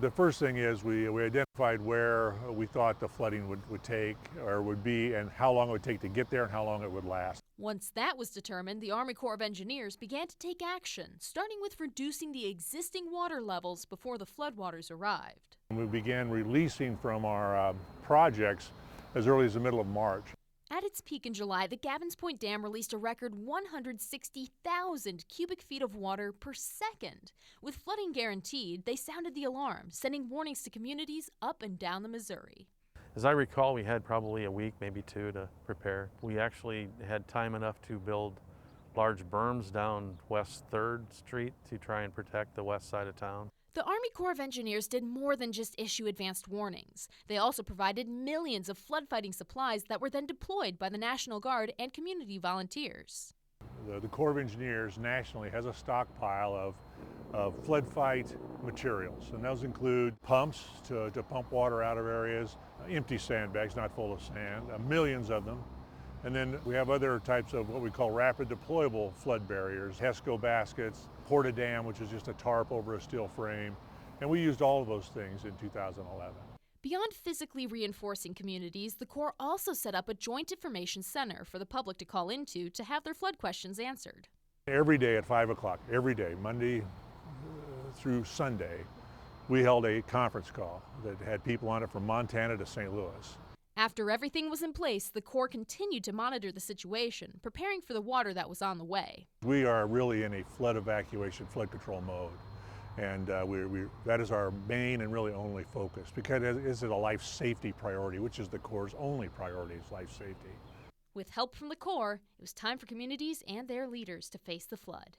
The first thing is we identified where we thought the flooding would take or would be and how long it would take to get there and how long it would last. Once that was determined, the Army Corps of Engineers began to take action, starting with reducing the existing water levels before the floodwaters arrived. We began releasing from our projects as early as the middle of March. At its peak in July, the Gavin's Point Dam released a record 160,000 cubic feet of water per second. With flooding guaranteed, they sounded the alarm, sending warnings to communities up and down the Missouri. As I recall, we had probably a week, maybe two, to prepare. We actually had time enough to build large berms down West 3rd Street to try and protect the west side of town. The Army Corps of Engineers did more than just issue advanced warnings. They also provided millions of flood-fighting supplies that were then deployed by the National Guard and community volunteers. The Corps of Engineers nationally has a stockpile of flood fight materials, and those include pumps to pump water out of areas, empty sandbags not full of sand, millions of them. And then we have other types of what we call rapid deployable flood barriers, HESCO baskets, Porta-Dam, which is just a tarp over a steel frame. And we used all of those things in 2011. Beyond physically reinforcing communities, the Corps also set up a joint information center for the public to call into to have their flood questions answered. Every day at 5 o'clock, every day, Monday through Sunday, we held a conference call that had people on it from Montana to St. Louis. After everything was in place, the Corps continued to monitor the situation, preparing for the water that was on the way. We are really in a flood evacuation, flood control mode. And that is our main and really only focus, because it is a life safety priority, which is the Corps' only priority, is life safety. With help from the Corps, it was time for communities and their leaders to face the flood.